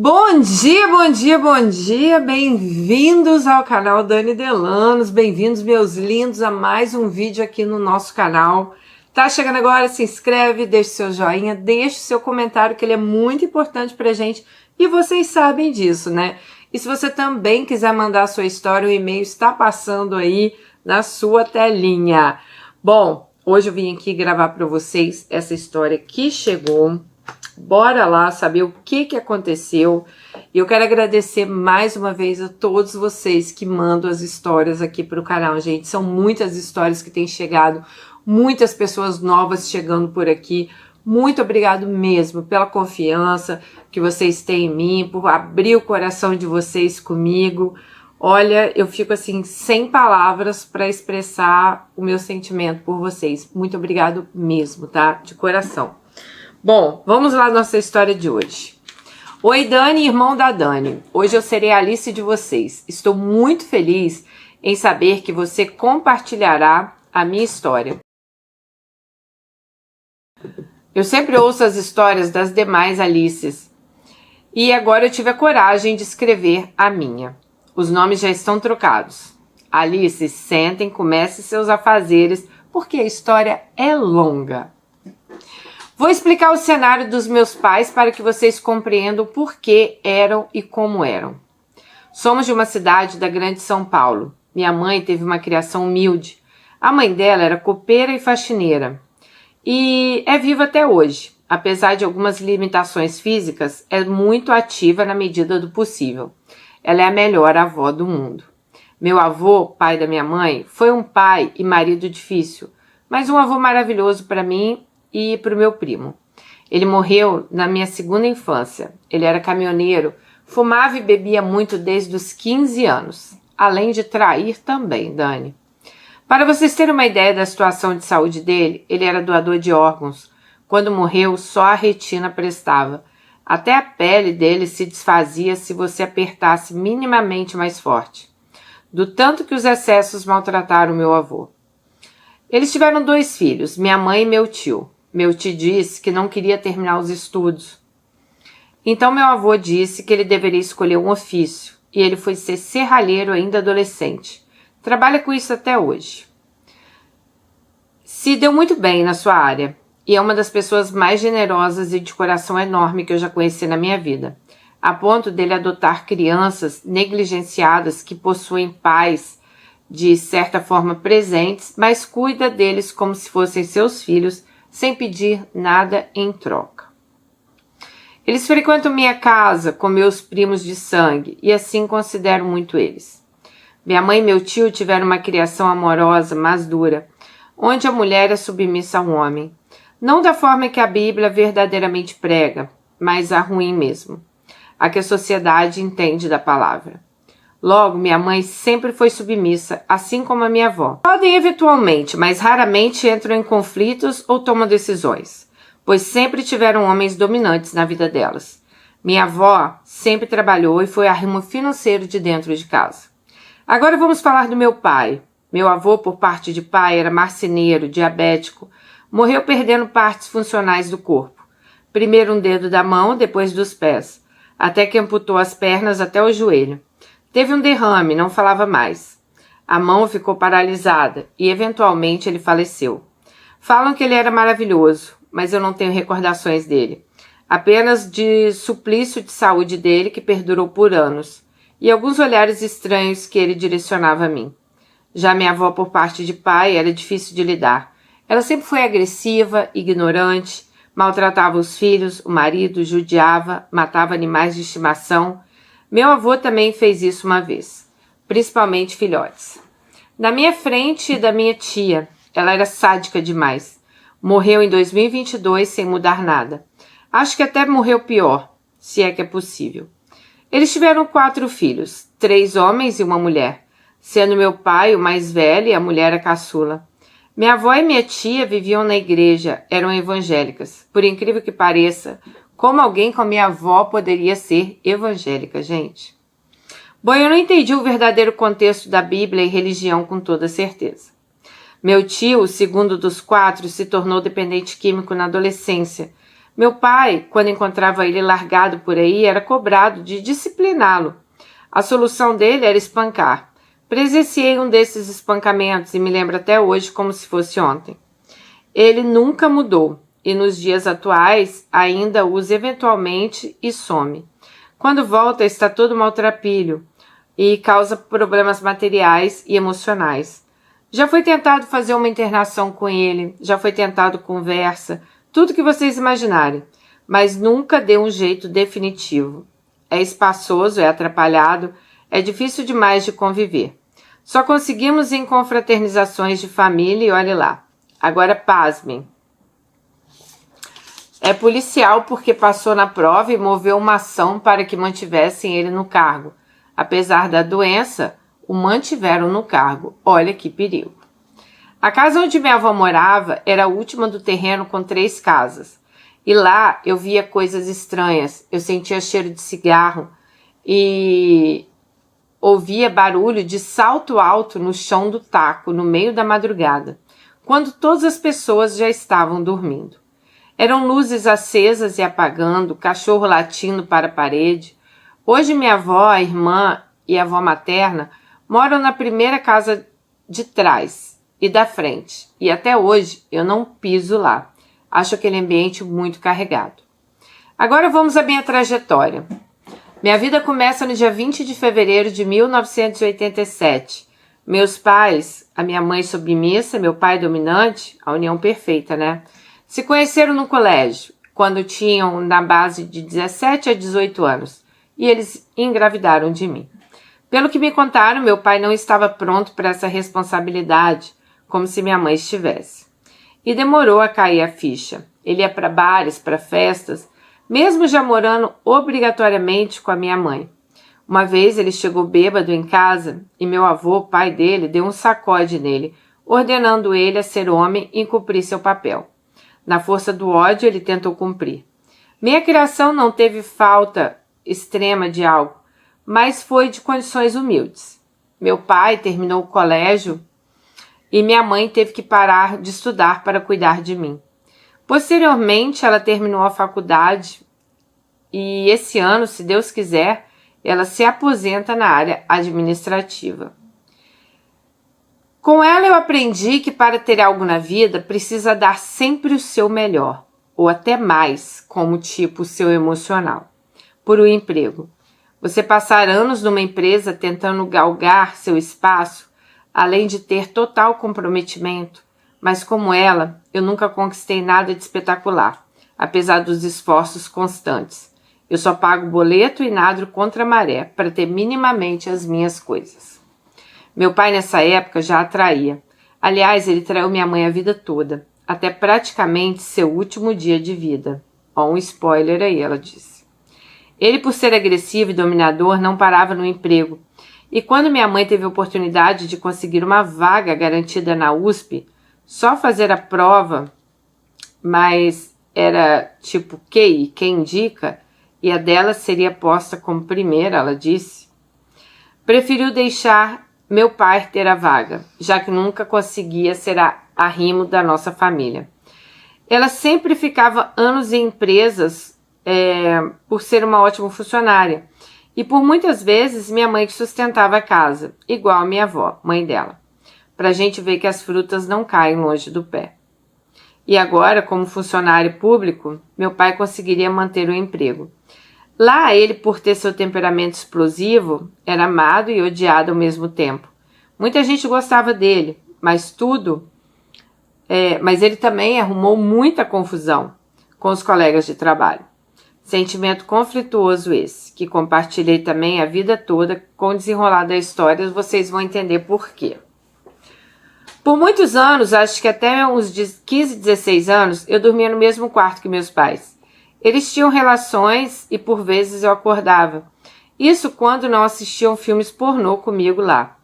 Bom dia, bom dia, bom dia! Bem-vindos ao canal Dani Delanos, bem-vindos, meus lindos, a mais um vídeo aqui no nosso canal. Tá chegando agora? Se inscreve, deixe seu joinha, deixe seu comentário, que ele é muito importante pra gente e vocês sabem disso, né? E se você também quiser mandar a sua história, o e-mail está passando aí na sua telinha. Bom, hoje eu vim aqui gravar para vocês essa história que chegou. Bora lá saber o que aconteceu. E eu quero agradecer mais uma vez a todos vocês que mandam as histórias aqui para o canal, gente. São muitas histórias que têm chegado, muitas pessoas novas chegando por aqui. Muito obrigado mesmo pela confiança que vocês têm em mim, por abrir o coração de vocês comigo. Olha, eu fico assim, sem palavras para expressar o meu sentimento por vocês. Muito obrigado mesmo, tá? De coração. Bom, vamos lá à nossa história de hoje. Oi, Dani, irmão da Dani. Hoje eu serei a Alice de vocês. Estou muito feliz em saber que você compartilhará a minha história. Eu sempre ouço as histórias das demais Alices e agora eu tive a coragem de escrever a minha. Os nomes já estão trocados. Alice, sentem, comece seus afazeres, porque a história é longa. Vou explicar o cenário dos meus pais para que vocês compreendam por que eram e como eram. Somos de uma cidade da Grande São Paulo. Minha mãe teve uma criação humilde. A mãe dela era copeira e faxineira. E é viva até hoje. Apesar de algumas limitações físicas, é muito ativa na medida do possível. Ela é a melhor avó do mundo. Meu avô, pai da minha mãe, foi um pai e marido difícil, mas um avô maravilhoso para mim e para o meu primo. Ele morreu na minha segunda infância. Ele era caminhoneiro, fumava e bebia muito desde os 15 anos. Além de trair também, Dani. Para vocês terem uma ideia da situação de saúde dele, ele era doador de órgãos. Quando morreu, só a retina prestava. Até a pele dele se desfazia se você apertasse minimamente mais forte. Do tanto que os excessos maltrataram meu avô. Eles tiveram 2 filhos, minha mãe e meu tio. Meu tio disse que não queria terminar os estudos. Então meu avô disse que ele deveria escolher um ofício, e ele foi ser serralheiro ainda adolescente. Trabalha com isso até hoje. Se deu muito bem na sua área, e é uma das pessoas mais generosas e de coração enorme que eu já conheci na minha vida, a ponto dele adotar crianças negligenciadas que possuem pais de certa forma presentes, mas cuida deles como se fossem seus filhos, sem pedir nada em troca. Eles frequentam minha casa com meus primos de sangue e assim considero muito eles. Minha mãe e meu tio tiveram uma criação amorosa, mas dura, onde a mulher é submissa ao homem. Não da forma que a Bíblia verdadeiramente prega, mas a ruim mesmo, a que a sociedade entende da palavra. Logo, minha mãe sempre foi submissa, assim como a minha avó. Podem eventualmente, mas raramente entram em conflitos ou tomam decisões, pois sempre tiveram homens dominantes na vida delas. Minha avó sempre trabalhou e foi arrimo financeiro de dentro de casa. Agora vamos falar do meu pai. Meu avô, por parte de pai, era marceneiro, diabético, morreu perdendo partes funcionais do corpo. Primeiro um dedo da mão, depois dos pés, até que amputou as pernas até o joelho. Teve um derrame, não falava mais. A mão ficou paralisada e, eventualmente, ele faleceu. Falam que ele era maravilhoso, mas eu não tenho recordações dele. Apenas de suplício de saúde dele que perdurou por anos e alguns olhares estranhos que ele direcionava a mim. Já minha avó, por parte de pai, era difícil de lidar. Ela sempre foi agressiva, ignorante, maltratava os filhos, o marido, judiava, matava animais de estimação. Meu avô também fez isso uma vez, principalmente filhotes. Na minha frente da minha tia, ela era sádica demais. Morreu em 2022 sem mudar nada. Acho que até morreu pior, se é que é possível. Eles tiveram 4 filhos, 3 homens e uma mulher, sendo meu pai o mais velho e a mulher a caçula. Minha avó e minha tia viviam na igreja, eram evangélicas. Por incrível que pareça, como alguém com a minha avó poderia ser evangélica, gente? Bom, eu não entendi o verdadeiro contexto da Bíblia e religião com toda certeza. Meu tio, o segundo dos 4, se tornou dependente químico na adolescência. Meu pai, quando encontrava ele largado por aí, era cobrado de discipliná-lo. A solução dele era espancar. Presenciei um desses espancamentos e me lembro até hoje como se fosse ontem. Ele nunca mudou e nos dias atuais ainda usa eventualmente e some. Quando volta está todo maltrapilho e causa problemas materiais e emocionais. Já foi tentado fazer uma internação com ele, já foi tentado conversa, tudo que vocês imaginarem, mas nunca deu um jeito definitivo. É espaçoso, é atrapalhado, é difícil demais de conviver. Só conseguimos em confraternizações de família e olhe lá. Agora pasmem. É policial porque passou na prova e moveu uma ação para que mantivessem ele no cargo. Apesar da doença, o mantiveram no cargo. Olha que perigo. A casa onde minha avó morava era a última do terreno com 3 casas. E lá eu via coisas estranhas. Eu sentia cheiro de cigarro e ouvia barulho de salto alto no chão do taco no meio da madrugada, quando todas as pessoas já estavam dormindo. Eram luzes acesas e apagando, cachorro latindo para a parede. Hoje minha avó, a irmã e a avó materna moram na primeira casa de trás e da frente. E até hoje eu não piso lá. Acho aquele ambiente muito carregado. Agora vamos à minha trajetória. Minha vida começa no dia 20 de fevereiro de 1987. Meus pais, a minha mãe submissa, meu pai dominante, a união perfeita, né? Se conheceram no colégio, quando tinham na base de 17 a 18 anos, e eles engravidaram de mim. Pelo que me contaram, meu pai não estava pronto para essa responsabilidade, como se minha mãe estivesse. E demorou a cair a ficha. Ele ia para bares, para festas, mesmo já morando obrigatoriamente com a minha mãe. Uma vez ele chegou bêbado em casa e meu avô, pai dele, deu um sacode nele, ordenando ele a ser homem e cumprir seu papel. Na força do ódio, ele tentou cumprir. Minha criação não teve falta extrema de algo, mas foi de condições humildes. Meu pai terminou o colégio e minha mãe teve que parar de estudar para cuidar de mim. Posteriormente, ela terminou a faculdade e esse ano, se Deus quiser, ela se aposenta na área administrativa. Com ela eu aprendi que para ter algo na vida precisa dar sempre o seu melhor, ou até mais, como tipo o seu emocional. Por um emprego. Você passar anos numa empresa tentando galgar seu espaço, além de ter total comprometimento, mas como ela, eu nunca conquistei nada de espetacular, apesar dos esforços constantes. Eu só pago boleto e nado contra a maré para ter minimamente as minhas coisas. Meu pai nessa época já a traía. Aliás, ele traiu minha mãe a vida toda, até praticamente seu último dia de vida. Ó, um spoiler aí, ela disse. Ele, por ser agressivo e dominador, não parava no emprego. E quando minha mãe teve a oportunidade de conseguir uma vaga garantida na USP, só fazer a prova, mas era tipo QI, quem indica, e a dela seria posta como primeira, ela disse, preferiu deixar meu pai ter a vaga, já que nunca conseguia ser arrimo da nossa família. Ela sempre ficava anos em empresas por ser uma ótima funcionária. E por muitas vezes minha mãe que sustentava a casa, igual a minha avó, mãe dela. Pra gente ver que as frutas não caem longe do pé. E agora, como funcionário público, meu pai conseguiria manter o emprego. Lá, ele, por ter seu temperamento explosivo, era amado e odiado ao mesmo tempo. Muita gente gostava dele, mas ele também arrumou muita confusão com os colegas de trabalho. Sentimento conflituoso esse, que compartilhei também a vida toda. Com o desenrolar da história, vocês vão entender por quê. Por muitos anos, acho que até uns 15, 16 anos, eu dormia no mesmo quarto que meus pais. Eles tinham relações e por vezes eu acordava. Isso quando não assistiam filmes pornô comigo lá.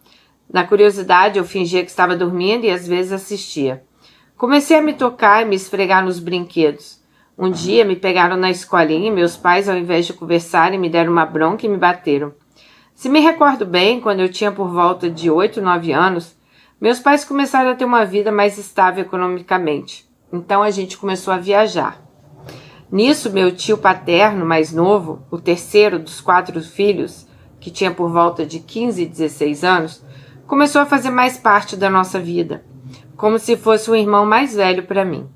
Na curiosidade, eu fingia que estava dormindo e às vezes assistia. Comecei a me tocar e me esfregar nos brinquedos. Um dia me pegaram na escolinha e meus pais, ao invés de conversarem, me deram uma bronca e me bateram. Se me recordo bem, quando eu tinha por volta de 8, 9 anos, meus pais começaram a ter uma vida mais estável economicamente. Então a gente começou a viajar. Nisso, meu tio paterno mais novo, o terceiro dos 4 filhos, que tinha por volta de 15 e 16 anos, começou a fazer mais parte da nossa vida, como se fosse um irmão mais velho para mim.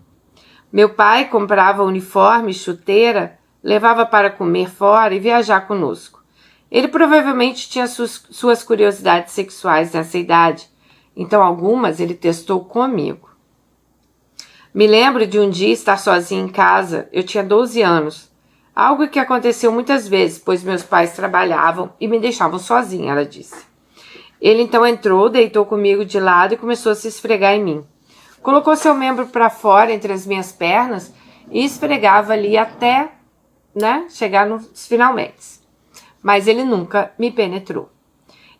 Meu pai comprava uniforme, chuteira, levava para comer fora e viajar conosco. Ele provavelmente tinha suas curiosidades sexuais nessa idade, então algumas ele testou comigo. Me lembro de um dia estar sozinha em casa, eu tinha 12 anos. Algo que aconteceu muitas vezes, pois meus pais trabalhavam e me deixavam sozinha, ela disse. Ele então entrou, deitou comigo de lado e começou a se esfregar em mim. Colocou seu membro para fora entre as minhas pernas e esfregava ali até, chegar nos finalmente. Mas ele nunca me penetrou.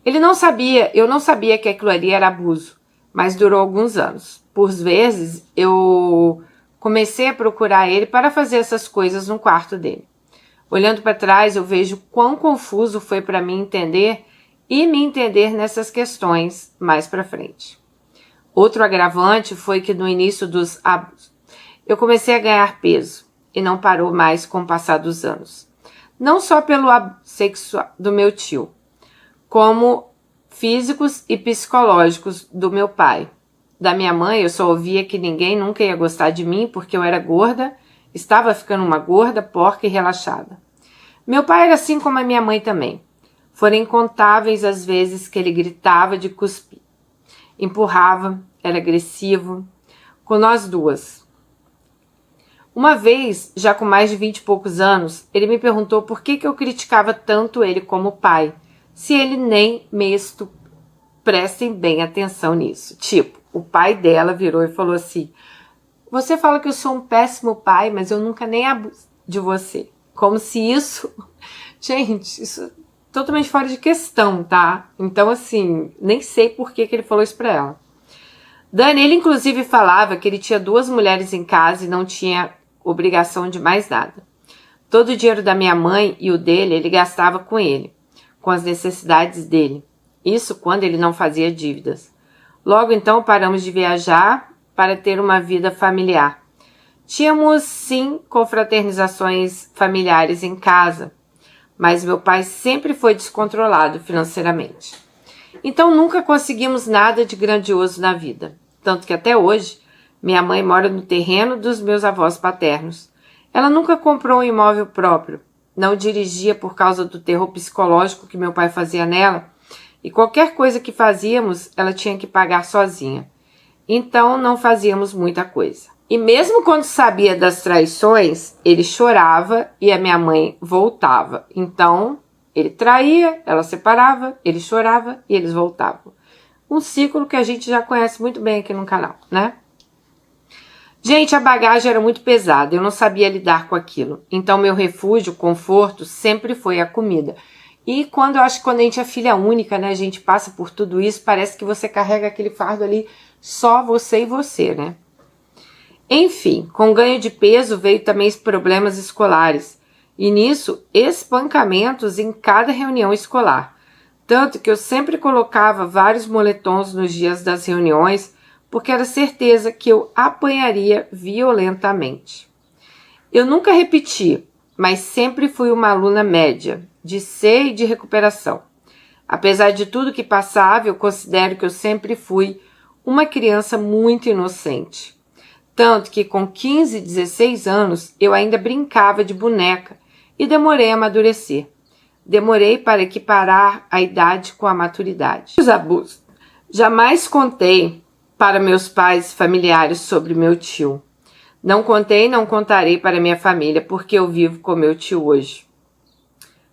Eu não sabia que aquilo ali era abuso, mas durou alguns anos. Por vezes, eu comecei a procurar ele para fazer essas coisas no quarto dele. Olhando para trás, eu vejo quão confuso foi para mim entender e me entender nessas questões mais para frente. Outro agravante foi que no início dos abusos, eu comecei a ganhar peso e não parou mais com o passar dos anos. Não só pelo abuso sexual do meu tio, como físicos e psicológicos do meu pai. Da minha mãe, eu só ouvia que ninguém nunca ia gostar de mim porque eu era gorda, estava ficando uma gorda, porca e relaxada. Meu pai era assim como a minha mãe também. Foram incontáveis as vezes que ele gritava de cuspir. Empurrava, era agressivo, com nós duas. Uma vez, já com mais de 20 e poucos anos, ele me perguntou por que eu criticava tanto ele como pai, se ele nem me estupia. Prestem bem atenção nisso. Tipo, o pai dela virou e falou assim: você fala que eu sou um péssimo pai, mas eu nunca nem abuso de você. Como se isso... Gente, isso é totalmente fora de questão, tá? Então, assim, nem sei por que ele falou isso pra ela. Dani, ele inclusive falava que ele tinha 2 mulheres em casa e não tinha obrigação de mais nada. Todo o dinheiro da minha mãe e o dele, ele gastava com ele, com as necessidades dele. Isso quando ele não fazia dívidas. Logo então paramos de viajar para ter uma vida familiar. Tínhamos sim confraternizações familiares em casa, mas meu pai sempre foi descontrolado financeiramente. Então nunca conseguimos nada de grandioso na vida. Tanto que até hoje, minha mãe mora no terreno dos meus avós paternos. Ela nunca comprou um imóvel próprio, não dirigia por causa do terror psicológico que meu pai fazia nela, e qualquer coisa que fazíamos, ela tinha que pagar sozinha. Então, não fazíamos muita coisa. E mesmo quando sabia das traições, ele chorava e a minha mãe voltava. Então, ele traía, ela separava, ele chorava e eles voltavam. Um ciclo que a gente já conhece muito bem aqui no canal, né? Gente, a bagagem era muito pesada, eu não sabia lidar com aquilo. Então, meu refúgio, conforto, sempre foi a comida. E quando a gente é filha única, né, a gente passa por tudo isso, parece que você carrega aquele fardo ali, só você e você, né? Enfim, com ganho de peso veio também os problemas escolares. E nisso, espancamentos em cada reunião escolar. Tanto que eu sempre colocava vários moletons nos dias das reuniões, porque era certeza que eu apanharia violentamente. Eu nunca repeti, mas sempre fui uma aluna média, de C e de recuperação. Apesar de tudo que passava, eu considero que eu sempre fui uma criança muito inocente. Tanto que com 15, 16 anos, eu ainda brincava de boneca e demorei a amadurecer. Demorei para equiparar a idade com a maturidade. Os abusos. Jamais contei para meus pais e familiares sobre meu tio. Não contei e não contarei para minha família, porque eu vivo com meu tio hoje.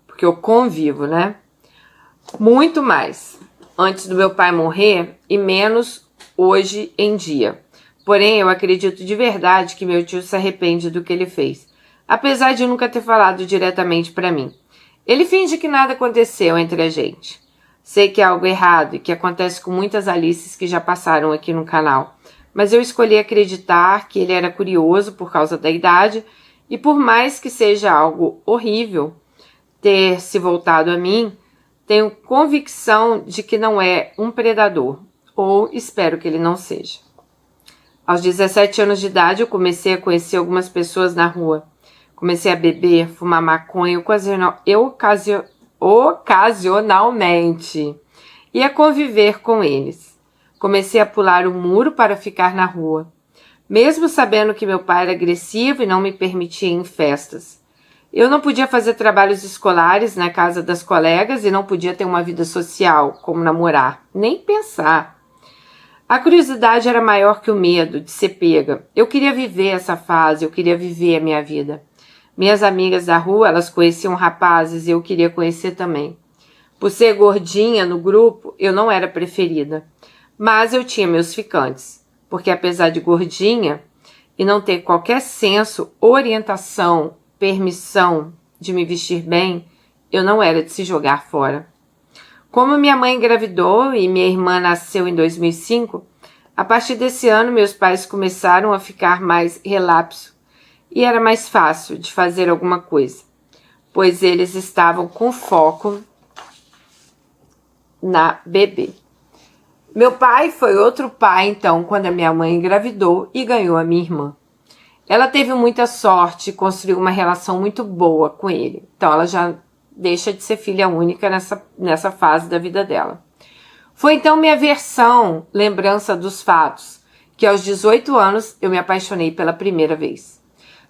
Porque eu convivo, né? Muito mais antes do meu pai morrer e menos hoje em dia. Porém, eu acredito de verdade que meu tio se arrepende do que ele fez, apesar de nunca ter falado diretamente para mim. Ele finge que nada aconteceu entre a gente. Sei que é algo errado e que acontece com muitas Alices que já passaram aqui no canal, mas eu escolhi acreditar que ele era curioso por causa da idade e por mais que seja algo horrível ter se voltado a mim, tenho convicção de que não é um predador, ou espero que ele não seja. Aos 17 anos de idade, eu comecei a conhecer algumas pessoas na rua. Comecei a beber, fumar maconha ocasionalmente e a conviver com eles. Comecei a pular o muro para ficar na rua, mesmo sabendo que meu pai era agressivo e não me permitia ir em festas. Eu não podia fazer trabalhos escolares na casa das colegas e não podia ter uma vida social, como namorar, nem pensar. A curiosidade era maior que o medo de ser pega. Eu queria viver essa fase, eu queria viver a minha vida. Minhas amigas da rua, elas conheciam rapazes e eu queria conhecer também. Por ser gordinha no grupo, eu não era preferida. Mas eu tinha meus ficantes, porque apesar de gordinha e não ter qualquer senso, orientação, permissão de me vestir bem, eu não era de se jogar fora. Como minha mãe engravidou e minha irmã nasceu em 2005, a partir desse ano meus pais começaram a ficar mais relapso e era mais fácil de fazer alguma coisa, pois eles estavam com foco na bebê. Meu pai foi outro pai, então, quando a minha mãe engravidou e ganhou a minha irmã. Ela teve muita sorte e construiu uma relação muito boa com ele. Então, ela já deixa de ser filha única nessa fase da vida dela. Foi, então, minha versão, lembrança dos fatos, que aos 18 anos eu me apaixonei pela primeira vez.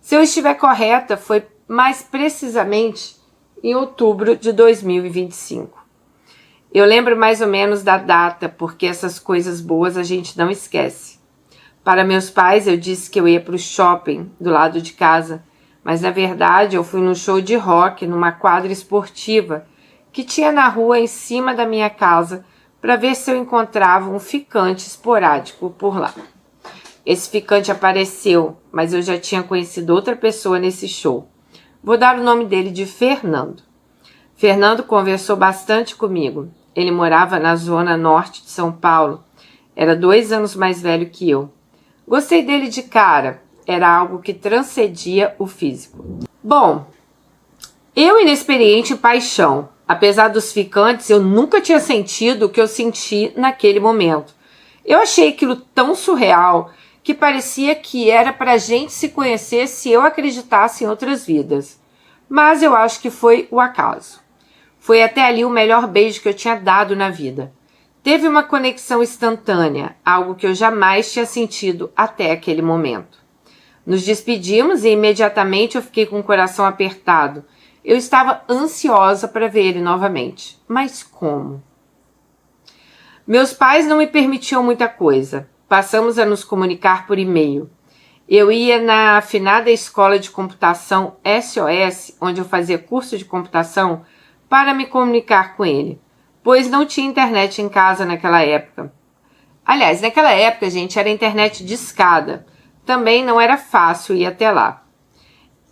Se eu estiver correta, foi mais precisamente em outubro de 2025. Eu lembro mais ou menos da data, porque essas coisas boas a gente não esquece. Para meus pais, eu disse que eu ia para o shopping do lado de casa, mas na verdade eu fui num show de rock numa quadra esportiva que tinha na rua em cima da minha casa para ver se eu encontrava um ficante esporádico por lá. Esse ficante apareceu, mas eu já tinha conhecido outra pessoa nesse show. Vou dar o nome dele de Fernando. Fernando conversou bastante comigo. Ele morava na zona norte de São Paulo. Era 2 anos mais velho que eu. Gostei dele de cara. Era algo que transcendia o físico. Bom, eu inexperiente em paixão. Apesar dos ficantes, eu nunca tinha sentido o que eu senti naquele momento. Eu achei aquilo tão surreal que parecia que era para a gente se conhecer se eu acreditasse em outras vidas. Mas eu acho que foi o acaso. Foi até ali o melhor beijo que eu tinha dado na vida. Teve uma conexão instantânea, algo que eu jamais tinha sentido até aquele momento. Nos despedimos e imediatamente eu fiquei com o coração apertado. Eu estava ansiosa para ver ele novamente. Mas como? Meus pais não me permitiam muita coisa. Passamos a nos comunicar por e-mail. Eu ia na afinada escola de computação SOS, onde eu fazia curso de computação, para me comunicar com ele, pois não tinha internet em casa naquela época. Aliás, naquela época, gente, era internet discada. Também não era fácil ir até lá.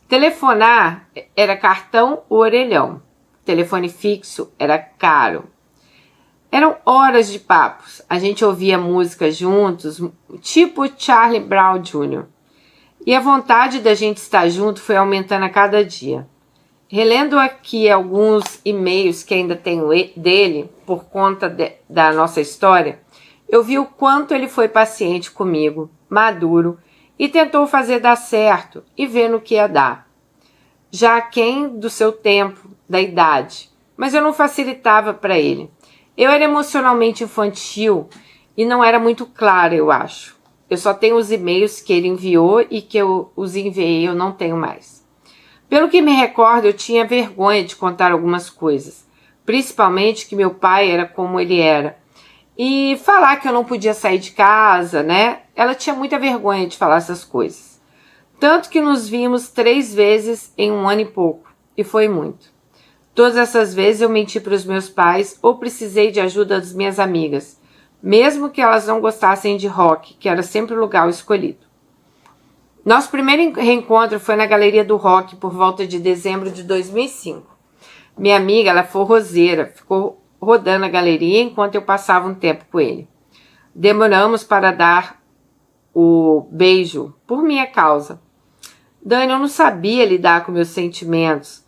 Telefonar era cartão ou orelhão. Telefone fixo era caro. Eram horas de papos. A gente ouvia música juntos, tipo Charlie Brown Jr. E a vontade da gente estar junto foi aumentando a cada dia. Relendo aqui alguns e-mails que ainda tenho dele, por conta da nossa história, eu vi o quanto ele foi paciente comigo, maduro, e tentou fazer dar certo e ver no que ia dar. Já aquém do seu tempo, da idade, mas eu não facilitava para ele. Eu era emocionalmente infantil e não era muito clara, eu acho. Eu só tenho os e-mails que ele enviou e que eu os enviei, eu não tenho mais. Pelo que me recordo, eu tinha vergonha de contar algumas coisas, principalmente que meu pai era como ele era. E falar que eu não podia sair de casa, né? Ela tinha muita vergonha de falar essas coisas. Tanto que nos vimos 3 vezes em 1 ano e pouco, e foi muito. Todas essas vezes eu menti para os meus pais ou precisei de ajuda das minhas amigas, mesmo que elas não gostassem de rock, que era sempre o lugar escolhido. Nosso primeiro reencontro foi na Galeria do Rock por volta de dezembro de 2005. Minha amiga, ela é forrozeira, ficou rodando a galeria enquanto eu passava um tempo com ele. Demoramos para dar o beijo por minha causa. Dani, eu não sabia lidar com meus sentimentos.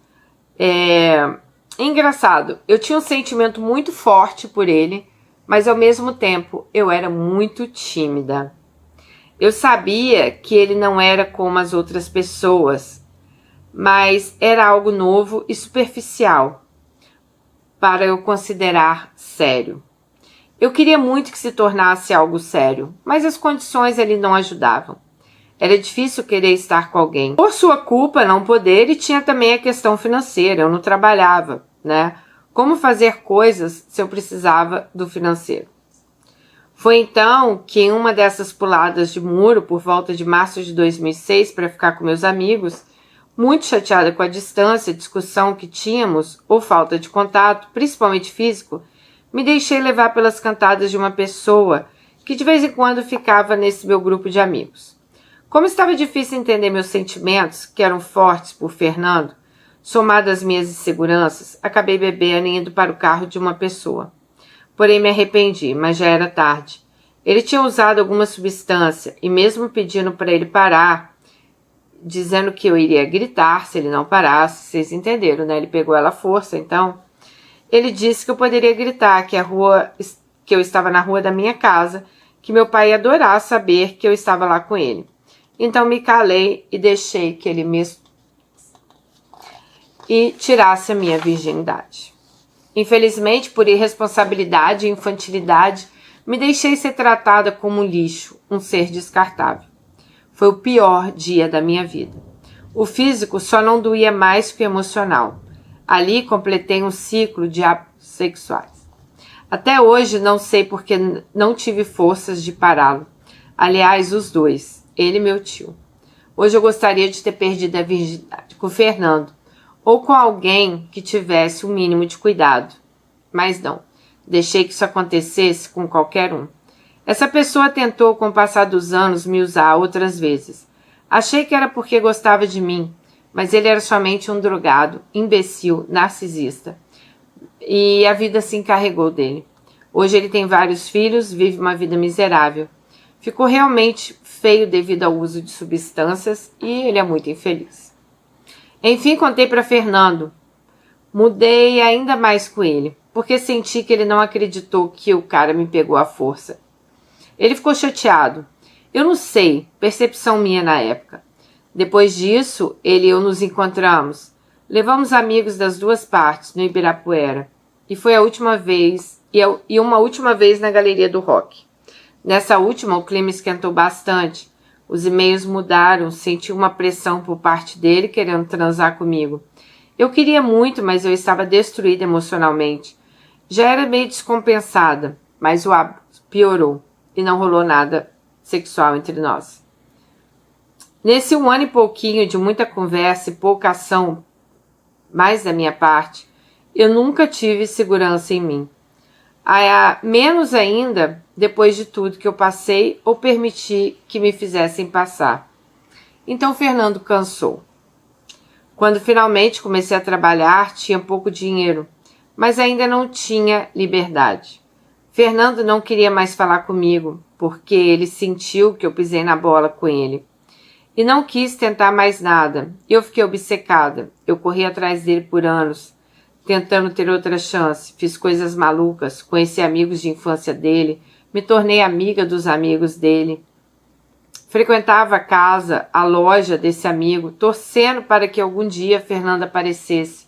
Engraçado, eu tinha um sentimento muito forte por ele, mas ao mesmo tempo eu era muito tímida. Eu sabia que ele não era como as outras pessoas, mas era algo novo e superficial para eu considerar sério. Eu queria muito que se tornasse algo sério, mas as condições ali não ajudavam. Era difícil querer estar com alguém. Por sua culpa, não poder, e tinha também a questão financeira. Eu não trabalhava, né? Como fazer coisas se eu precisava do financeiro? Foi então que em uma dessas puladas de muro, por volta de março de 2006, para ficar com meus amigos, muito chateada com a distância, discussão que tínhamos, ou falta de contato, principalmente físico, me deixei levar pelas cantadas de uma pessoa que de vez em quando ficava nesse meu grupo de amigos. Como estava difícil entender meus sentimentos, que eram fortes por Fernando, somado às minhas inseguranças, acabei bebendo e indo para o carro de uma pessoa. Porém me arrependi, mas já era tarde. Ele tinha usado alguma substância e mesmo pedindo para ele parar, dizendo que eu iria gritar se ele não parasse, vocês entenderam, né? Ele pegou ela à força, então... Ele disse que eu poderia gritar, que eu estava na rua da minha casa, que meu pai ia adorar saber que eu estava lá com ele. Então me calei e deixei que ele me tirasse a minha virgindade. Infelizmente, por irresponsabilidade e infantilidade, me deixei ser tratada como um lixo, um ser descartável. Foi o pior dia da minha vida. O físico só não doía mais que o emocional. Ali completei um ciclo de hábitos sexuais. Até hoje não sei porque não tive forças de pará-lo. Aliás, os dois, ele e meu tio. Hoje eu gostaria de ter perdido a virgindade com o Fernando, ou com alguém que tivesse o mínimo de cuidado. Mas não, deixei que isso acontecesse com qualquer um. Essa pessoa tentou, com o passar dos anos, me usar outras vezes. Achei que era porque gostava de mim, mas ele era somente um drogado, imbecil, narcisista. E a vida se encarregou dele. Hoje ele tem vários filhos, vive uma vida miserável. Ficou realmente feio devido ao uso de substâncias e ele é muito infeliz. Enfim, contei para Fernando. Mudei ainda mais com ele, porque senti que ele não acreditou que o cara me pegou à força. Ele ficou chateado. Eu não sei, percepção minha na época. Depois disso, ele e eu nos encontramos. Levamos amigos das duas partes no Ibirapuera. E foi a última vez, e uma última vez na Galeria do Rock. Nessa última, o clima esquentou bastante. Os e-mails mudaram, senti uma pressão por parte dele querendo transar comigo. Eu queria muito, mas eu estava destruída emocionalmente. Já era meio descompensada, mas o hábito piorou e não rolou nada sexual entre nós. Nesse 1 ano e pouquinho de muita conversa e pouca ação, mais da minha parte, eu nunca tive segurança em mim. Menos ainda depois de tudo que eu passei ou permiti que me fizessem passar. Então Fernando cansou. Quando finalmente comecei a trabalhar, tinha pouco dinheiro, mas ainda não tinha liberdade. Fernando não queria mais falar comigo, porque ele sentiu que eu pisei na bola com ele. E não quis tentar mais nada. Eu fiquei obcecada. Eu corri atrás dele por anos, tentando ter outra chance. Fiz coisas malucas, conheci amigos de infância dele, me tornei amiga dos amigos dele. Frequentava a casa, a loja desse amigo, torcendo para que algum dia Fernando aparecesse.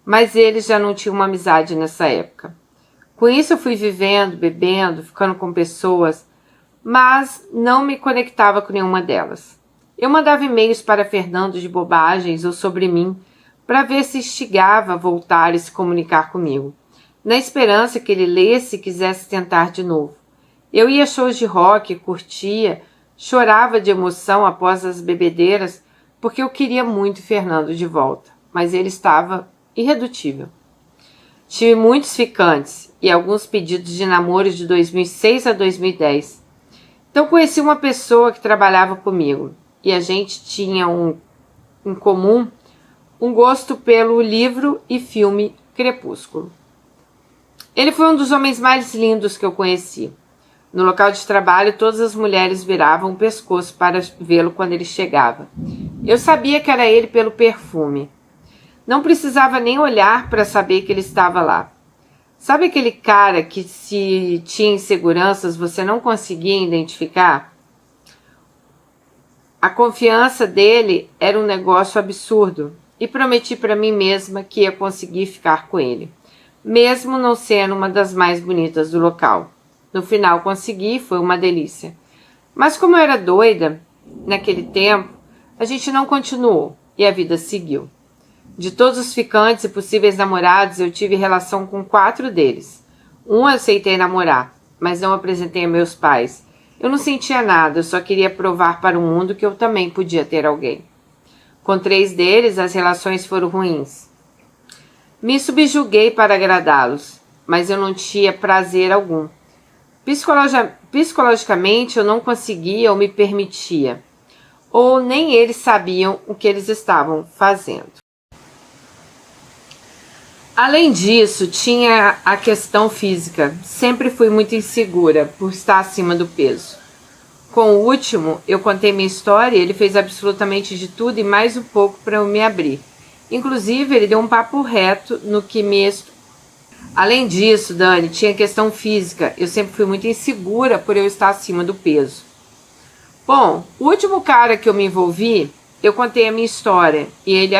Mas eles já não tinham uma amizade nessa época. Com isso eu fui vivendo, bebendo, ficando com pessoas, mas não me conectava com nenhuma delas. Eu mandava e-mails para Fernando de bobagens ou sobre mim, para ver se instigava a voltar e se comunicar comigo, na esperança que ele lesse e quisesse tentar de novo. Eu ia a shows de rock, curtia, chorava de emoção após as bebedeiras, porque eu queria muito Fernando de volta, mas ele estava irredutível. Tive muitos ficantes e alguns pedidos de namoro de 2006 a 2010. Então conheci uma pessoa que trabalhava comigo e a gente tinha em comum um gosto pelo livro e filme Crepúsculo. Ele foi um dos homens mais lindos que eu conheci. No local de trabalho, todas as mulheres viravam o pescoço para vê-lo quando ele chegava. Eu sabia que era ele pelo perfume. Não precisava nem olhar para saber que ele estava lá. Sabe aquele cara que, se tinha inseguranças, você não conseguia identificar? A confiança dele era um negócio absurdo. e prometi para mim mesma que ia conseguir ficar com ele, mesmo não sendo uma das mais bonitas do local. No final consegui, foi uma delícia. Mas como eu era doida, naquele tempo, a gente não continuou e a vida seguiu. De todos os ficantes e possíveis namorados, eu tive relação com 4 deles. Um eu aceitei namorar, mas não apresentei a meus pais. Eu não sentia nada, eu só queria provar para o mundo que eu também podia ter alguém. Com 3 deles, as relações foram ruins. Me subjuguei para agradá-los, mas eu não tinha prazer algum. Psicologicamente, eu não conseguia ou me permitia, ou nem eles sabiam o que eles estavam fazendo. Além disso, tinha a questão física. Sempre fui muito insegura por estar acima do peso. Com o último, eu contei minha história e ele fez absolutamente de tudo e mais um pouco para eu me abrir. Inclusive, ele deu um papo reto no que me... Além disso, Dani, tinha questão física. Eu sempre fui muito insegura por eu estar acima do peso. Bom, o último cara que eu me envolvi, eu contei a minha história e ele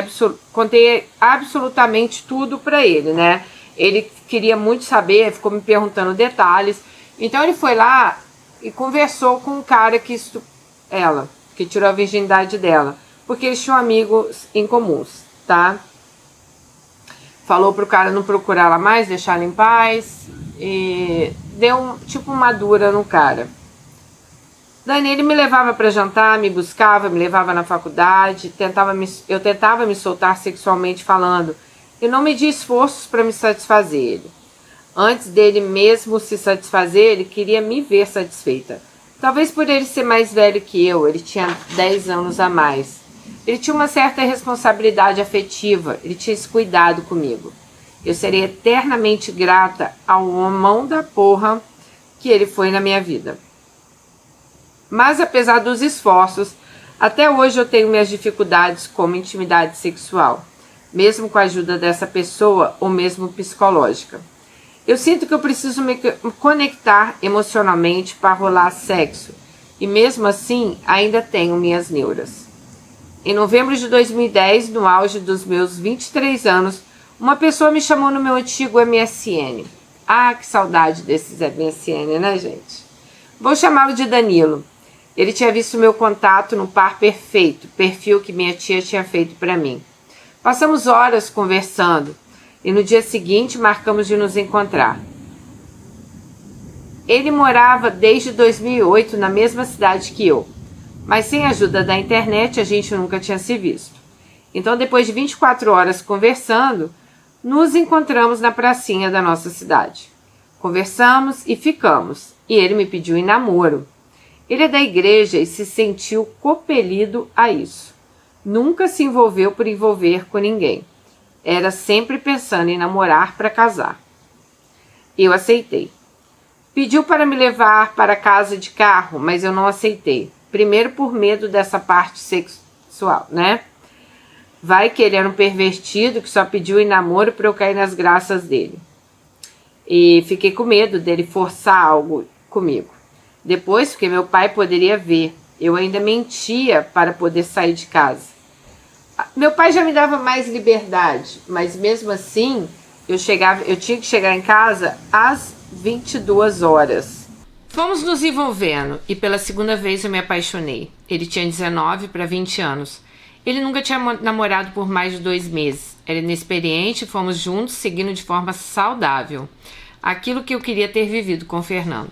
contei absolutamente tudo para ele, né? Ele queria muito saber, ficou me perguntando detalhes. Então ele foi lá e conversou com um cara que tirou a virgindade dela, porque eles tinham amigos em comuns, tá? Falou pro cara não procurar ela mais, deixar ela em paz e deu uma dura no cara. Dani, ele me levava para jantar, me buscava, me levava na faculdade, eu tentava me soltar sexualmente falando, e não media esforços para me satisfazer ele. Antes dele mesmo se satisfazer, ele queria me ver satisfeita. Talvez por ele ser mais velho que eu, ele tinha 10 anos a mais. Ele tinha uma certa responsabilidade afetiva, ele tinha esse cuidado comigo. Eu serei eternamente grata ao mão da porra que ele foi na minha vida. Mas apesar dos esforços, até hoje eu tenho minhas dificuldades como intimidade sexual, mesmo com a ajuda dessa pessoa ou mesmo psicológica. Eu sinto que eu preciso me conectar emocionalmente para rolar sexo, e mesmo assim ainda tenho minhas neuras. Em novembro de 2010, no auge dos meus 23 anos, uma pessoa me chamou no meu antigo MSN. Ah, que saudade desses MSN, né, gente? Vou chamá-lo de Danilo. Ele tinha visto meu contato no Par Perfeito, perfil que minha tia tinha feito para mim. Passamos horas conversando e no dia seguinte marcamos de nos encontrar. Ele morava desde 2008 na mesma cidade que eu, mas sem a ajuda da internet a gente nunca tinha se visto. Então, depois de 24 horas conversando, nos encontramos na pracinha da nossa cidade. Conversamos e ficamos, e ele me pediu em namoro. Ele é da igreja e se sentiu compelido a isso. Nunca se envolveu por envolver com ninguém. Era sempre pensando em namorar para casar. Eu aceitei. Pediu para me levar para casa de carro, mas eu não aceitei. Primeiro por medo dessa parte sexual, né? Vai que ele era um pervertido que só pediu em namoro para eu cair nas graças dele. E fiquei com medo dele forçar algo comigo. Depois, porque meu pai poderia ver, eu ainda mentia para poder sair de casa. Meu pai já me dava mais liberdade, mas mesmo assim, eu tinha que chegar em casa às 22 horas. Fomos nos envolvendo e pela segunda vez eu me apaixonei. Ele tinha 19 para 20 anos. Ele nunca tinha namorado por mais de 2 meses. Era inexperiente e fomos juntos seguindo de forma saudável. Aquilo que eu queria ter vivido com o Fernando.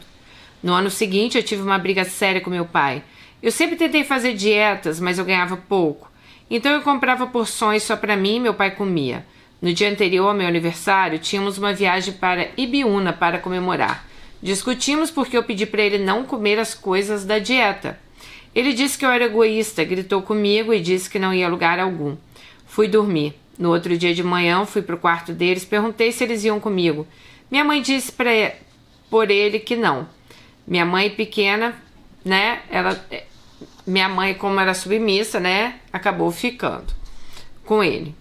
No ano seguinte eu tive uma briga séria com meu pai. Eu sempre tentei fazer dietas, mas eu ganhava pouco. Então eu comprava porções só para mim e meu pai comia. No dia anterior ao meu aniversário, tínhamos uma viagem para Ibiúna para comemorar. Discutimos porque eu pedi para ele não comer as coisas da dieta. Ele disse que eu era egoísta, gritou comigo e disse que não ia a lugar algum. Fui dormir. No outro dia de manhã, fui para o quarto deles, perguntei se eles iam comigo. Minha mãe disse por ele que não. Minha mãe pequena, né, minha mãe, como era submissa, né, acabou ficando com ele.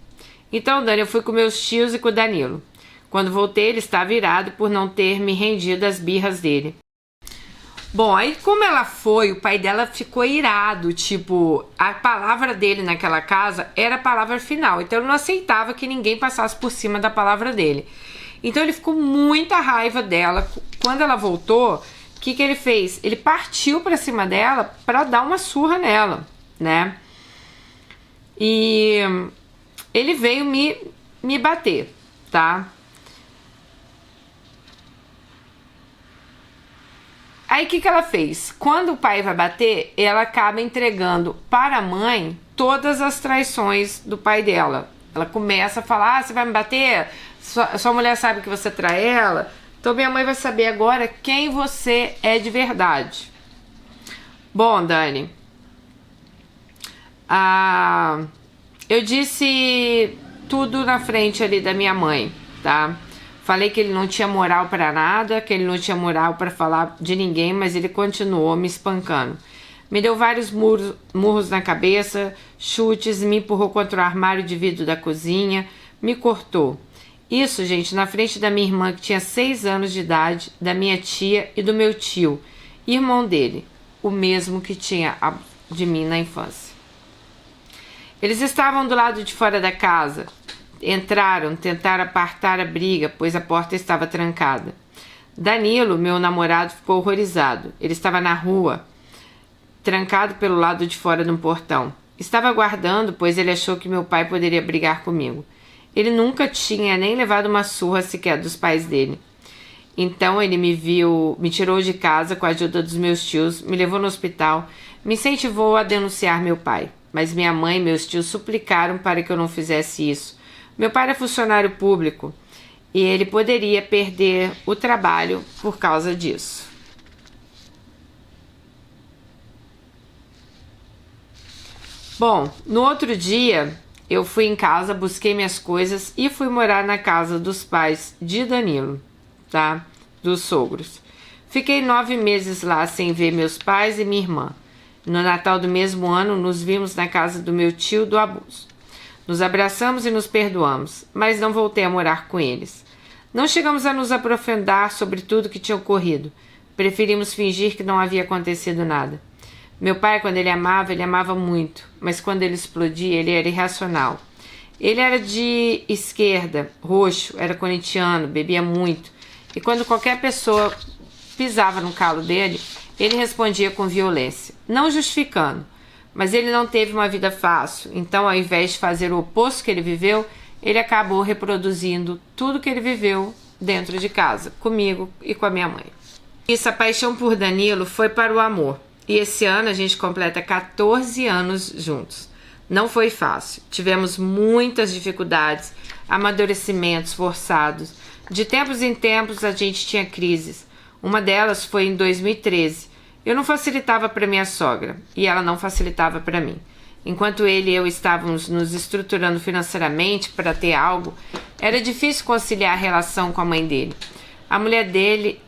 Então, Dani, eu fui com meus tios e com o Danilo. Quando voltei, ele estava irado por não ter me rendido às birras dele. Bom, aí como ela foi, o pai dela ficou irado, tipo, a palavra dele naquela casa era a palavra final, então ele não aceitava que ninguém passasse por cima da palavra dele. Então ele ficou muita raiva dela. Quando ela voltou, o que ele fez? Ele partiu pra cima dela pra dar uma surra nela, né? E ele veio me bater, tá? Aí o que ela fez? Quando o pai vai bater, ela acaba entregando para a mãe todas as traições do pai dela. Ela começa a falar: você vai me bater? Sua mulher sabe que você trai ela? Então minha mãe vai saber agora quem você é de verdade. Bom, Dani, eu disse tudo na frente ali da minha mãe, tá? Falei que ele não tinha moral pra nada, que ele não tinha moral pra falar de ninguém, mas ele continuou me espancando. Me deu vários murros na cabeça, chutes, me empurrou contra o armário de vidro da cozinha, me cortou. Isso, gente, na frente da minha irmã, que tinha 6 anos de idade, da minha tia e do meu tio, irmão dele, o mesmo que tinha de mim na infância. Eles estavam do lado de fora da casa. Entraram, tentaram apartar a briga, pois a porta estava trancada. Danilo, meu namorado, ficou horrorizado. Ele estava na rua, trancado pelo lado de fora de um portão. Estava aguardando, pois ele achou que meu pai poderia brigar comigo. Ele nunca tinha nem levado uma surra sequer dos pais dele. Então ele me tirou de casa com a ajuda dos meus tios, me levou no hospital, me incentivou a denunciar meu pai. Mas minha mãe e meus tios suplicaram para que eu não fizesse isso. Meu pai era funcionário público e ele poderia perder o trabalho por causa disso. Bom, no outro dia eu fui em casa, busquei minhas coisas e fui morar na casa dos pais de Danilo, tá? Dos sogros. Fiquei 9 meses lá sem ver meus pais e minha irmã. No Natal do mesmo ano, nos vimos na casa do meu tio do abuso. Nos abraçamos e nos perdoamos, mas não voltei a morar com eles. Não chegamos a nos aprofundar sobre tudo que tinha ocorrido. Preferimos fingir que não havia acontecido nada. Meu pai, quando ele amava muito, mas quando ele explodia, ele era irracional. Ele era de esquerda, roxo, era corintiano, bebia muito. E quando qualquer pessoa pisava no calo dele, ele respondia com violência, não justificando. Mas ele não teve uma vida fácil, então ao invés de fazer o oposto que ele viveu, ele acabou reproduzindo tudo que ele viveu dentro de casa, comigo e com a minha mãe. Isso, a paixão por Danilo foi para o amor. E esse ano a gente completa 14 anos juntos. Não foi fácil, tivemos muitas dificuldades, amadurecimentos forçados. De tempos em tempos a gente tinha crises. Uma delas foi em 2013. Eu não facilitava para minha sogra e ela não facilitava para mim. Enquanto ele e eu estávamos nos estruturando financeiramente para ter algo, era difícil conciliar a relação com a mãe dele. A mulher dele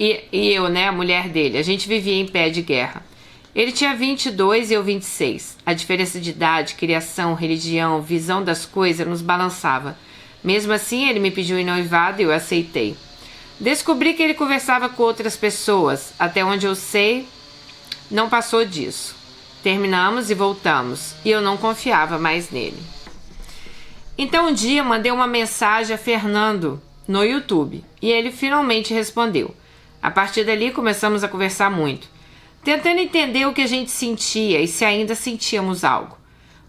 e eu, né, a mulher dele, a gente vivia em pé de guerra. Ele tinha 22 e eu 26. A diferença de idade, criação, religião, visão das coisas nos balançava. Mesmo assim, ele me pediu em noivado e eu aceitei. Descobri que ele conversava com outras pessoas. Até onde eu sei, não passou disso. Terminamos e voltamos. E eu não confiava mais nele. Então um dia mandei uma mensagem a Fernando no YouTube. E ele finalmente respondeu. A partir dali começamos a conversar muito. Tentando entender o que a gente sentia e se ainda sentíamos algo.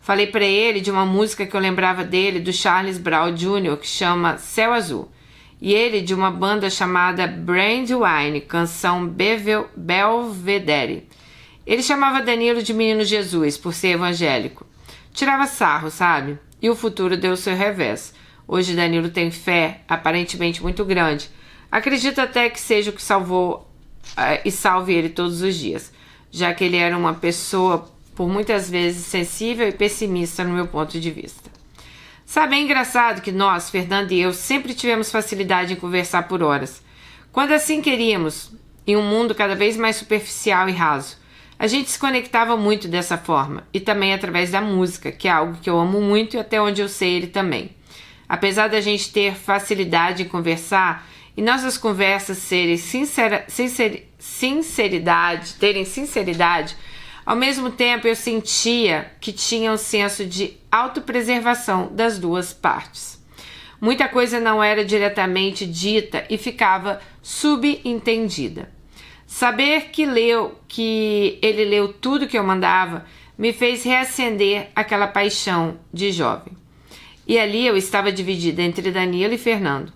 Falei para ele de uma música que eu lembrava dele, do Charles Brown Jr., que chama Céu Azul. E ele de uma banda chamada Brandywine, canção Belvedere. Ele chamava Danilo de Menino Jesus por ser evangélico. Tirava sarro, sabe? E o futuro deu o seu revés. Hoje Danilo tem fé, aparentemente muito grande. Acredito até que seja o que salvou e salve ele todos os dias, já que ele era uma pessoa, por muitas vezes, sensível e pessimista no meu ponto de vista. Sabe, é engraçado que nós, Fernando e eu, sempre tivemos facilidade em conversar por horas. Quando assim queríamos, em um mundo cada vez mais superficial e raso, a gente se conectava muito dessa forma, e também através da música, que é algo que eu amo muito e até onde eu sei ele também. Apesar da gente ter facilidade em conversar e nossas conversas terem sinceridade, ao mesmo tempo eu sentia que tinha um senso de autopreservação das duas partes. Muita coisa não era diretamente dita e ficava subentendida. Saber que ele leu tudo que eu mandava me fez reacender aquela paixão de jovem. E ali eu estava dividida entre Danilo e Fernando.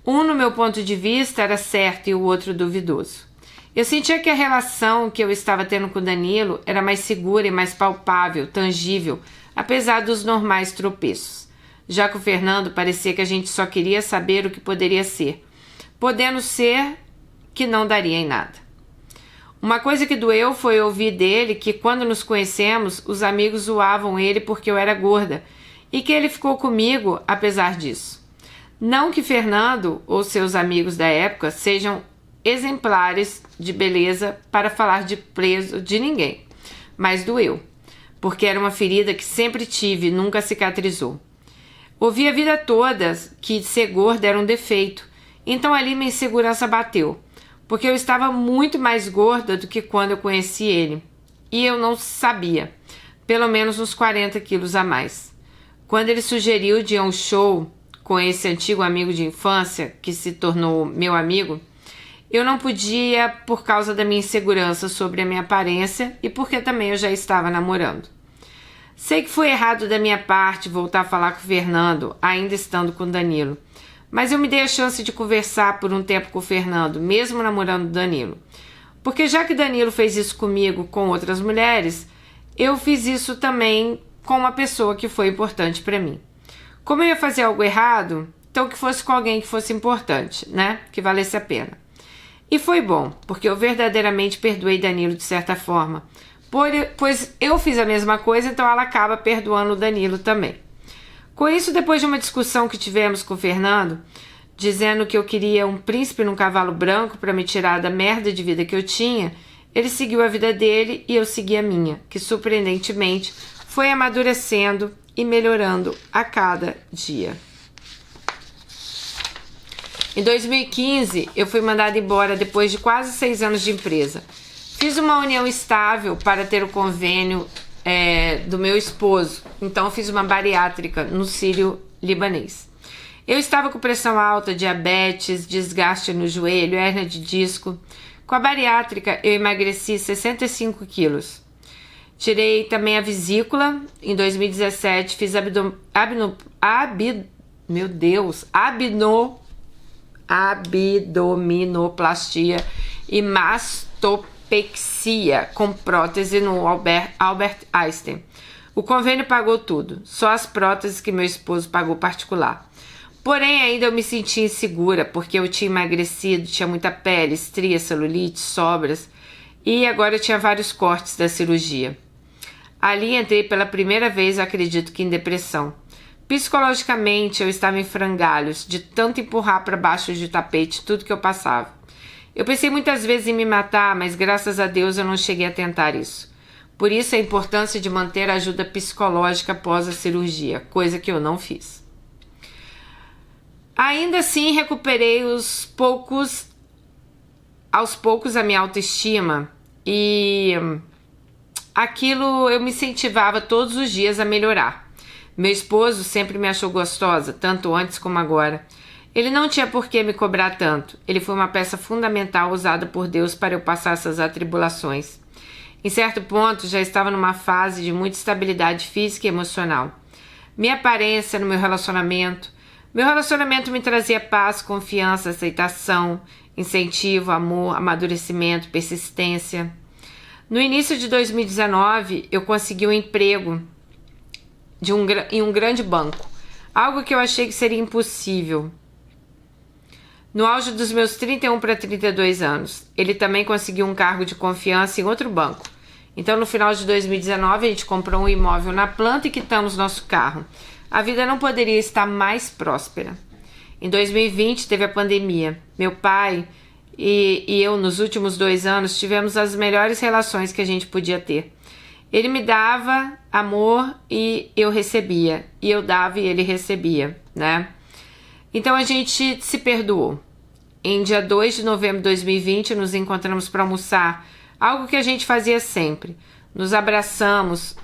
Um, no meu ponto de vista, era certo e o outro duvidoso. Eu sentia que a relação que eu estava tendo com Danilo era mais segura e mais palpável, tangível, apesar dos normais tropeços. Já com o Fernando, parecia que a gente só queria saber o que poderia ser, podendo ser que não daria em nada. Uma coisa que doeu foi ouvir dele que, quando nos conhecemos, os amigos zoavam ele porque eu era gorda e que ele ficou comigo apesar disso. Não que Fernando ou seus amigos da época sejam exemplares de beleza para falar de preso de ninguém, mas doeu, porque era uma ferida que sempre tive e nunca cicatrizou. Ouvi a vida toda que ser gorda era um defeito, então ali minha insegurança bateu, porque eu estava muito mais gorda do que quando eu conheci ele, e eu não sabia, pelo menos uns 40 quilos a mais. Quando ele sugeriu de ir a um show com esse antigo amigo de infância, que se tornou meu amigo, eu não podia por causa da minha insegurança sobre a minha aparência e porque também eu já estava namorando. Sei que foi errado da minha parte voltar a falar com o Fernando, ainda estando com o Danilo, mas eu me dei a chance de conversar por um tempo com o Fernando, mesmo namorando o Danilo. Porque já que Danilo fez isso comigo com outras mulheres, eu fiz isso também com uma pessoa que foi importante para mim. Como eu ia fazer algo errado, então que fosse com alguém que fosse importante, né? Que valesse a pena. E foi bom, porque eu verdadeiramente perdoei Danilo de certa forma, pois eu fiz a mesma coisa, então ela acaba perdoando o Danilo também. Com isso, depois de uma discussão que tivemos com o Fernando, dizendo que eu queria um príncipe num cavalo branco para me tirar da merda de vida que eu tinha, ele seguiu a vida dele e eu segui a minha, que surpreendentemente foi amadurecendo e melhorando a cada dia. Em 2015, eu fui mandada embora depois de quase 6 anos de empresa. Fiz uma união estável para ter o convênio do meu esposo, então fiz uma bariátrica no Sírio-Libanês. Eu estava com pressão alta, diabetes, desgaste no joelho, hérnia de disco. Com a bariátrica, eu emagreci 65 quilos. Tirei também a vesícula. Em 2017, fiz abdominoplastia e mastopexia com prótese no Albert Einstein. O convênio pagou tudo, só as próteses que meu esposo pagou particular. Porém, ainda eu me sentia insegura, porque eu tinha emagrecido, tinha muita pele, estria, celulite, sobras, e agora eu tinha vários cortes da cirurgia. Ali entrei pela primeira vez, acredito que em depressão. Psicologicamente, eu estava em frangalhos, de tanto empurrar para baixo de tapete tudo que eu passava. Eu pensei muitas vezes em me matar, mas graças a Deus eu não cheguei a tentar isso. Por isso a importância de manter ajuda psicológica após a cirurgia, coisa que eu não fiz. Ainda assim, recuperei aos poucos a minha autoestima e aquilo eu me incentivava todos os dias a melhorar. Meu esposo sempre me achou gostosa, tanto antes como agora. Ele não tinha por que me cobrar tanto. Ele foi uma peça fundamental usada por Deus para eu passar essas atribulações. Em certo ponto, já estava numa fase de muita estabilidade física e emocional. Minha aparência no meu relacionamento me trazia paz, confiança, aceitação, incentivo, amor, amadurecimento, persistência. No início de 2019, eu consegui um emprego em um grande banco, algo que eu achei que seria impossível. No auge dos meus 31 para 32 anos, ele também conseguiu um cargo de confiança em outro banco. Então, no final de 2019, a gente comprou um imóvel na planta e quitamos nosso carro. A vida não poderia estar mais próspera. Em 2020, teve a pandemia. Meu pai e eu, nos últimos 2 anos, tivemos as melhores relações que a gente podia ter. Ele me dava amor e eu recebia. E eu dava e ele recebia, né? Então a gente se perdoou. Em dia 2 de novembro de 2020, nos encontramos para almoçar. Algo que a gente fazia sempre. Nos abraçamos,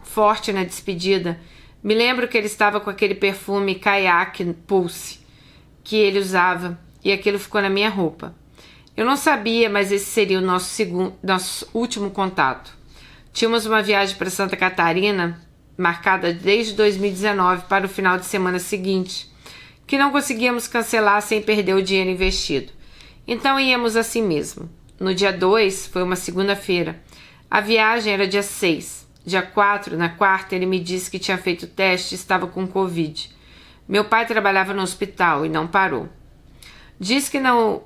forte na despedida. Me lembro que ele estava com aquele perfume Kayak Pulse que ele usava. E aquilo ficou na minha roupa. Eu não sabia, mas esse seria o nosso último contato. Tínhamos uma viagem para Santa Catarina, marcada desde 2019 para o final de semana seguinte, que não conseguíamos cancelar sem perder o dinheiro investido. Então íamos assim mesmo. No dia 2, foi uma segunda-feira. A viagem era dia 6. Dia 4, na quarta, ele me disse que tinha feito o teste e estava com Covid. Meu pai trabalhava no hospital e não parou. Disse que não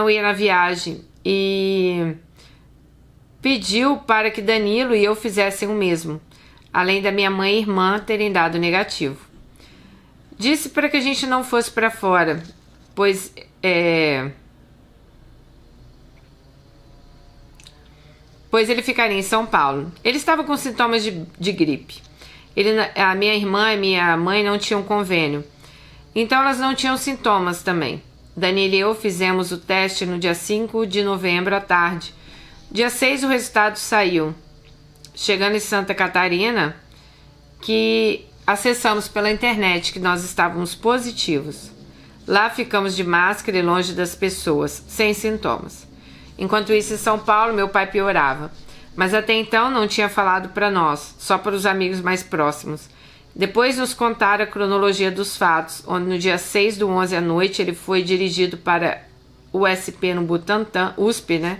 ia na viagem e pediu para que Danilo e eu fizessem o mesmo, além da minha mãe e irmã terem dado negativo. Disse para que a gente não fosse para fora, pois ele ficaria em São Paulo. Ele estava com sintomas de gripe. A minha irmã e minha mãe não tinham convênio, então elas não tinham sintomas também. Danilo e eu fizemos o teste no dia 5 de novembro à tarde. Dia 6 o resultado saiu. Chegando em Santa Catarina, que acessamos pela internet que nós estávamos positivos. Lá ficamos de máscara e longe das pessoas, sem sintomas. Enquanto isso, em São Paulo, meu pai piorava. Mas até então não tinha falado para nós, só para os amigos mais próximos. Depois nos contaram a cronologia dos fatos, onde no dia 6 do 11 à noite ele foi dirigido para o USP no Butantã, USP, né?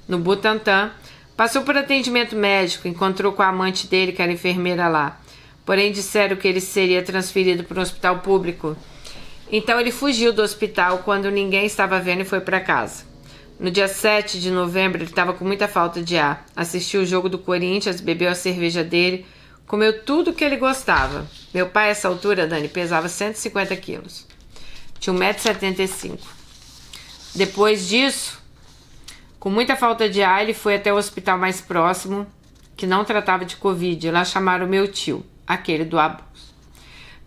No Butantã, passou por atendimento médico, encontrou com a amante dele, que era enfermeira lá. Porém disseram que ele seria transferido para um hospital público. Então ele fugiu do hospital quando ninguém estava vendo e foi para casa. No dia 7 de novembro ele estava com muita falta de ar. Assistiu o jogo do Corinthians, bebeu a cerveja dele, comeu tudo que ele gostava. Meu pai, a essa altura, Dani, pesava 150 quilos. Tinha 1,75 m. Depois disso, com muita falta de ar, ele foi até o hospital mais próximo, que não tratava de Covid. Lá chamaram meu tio, aquele do abuso.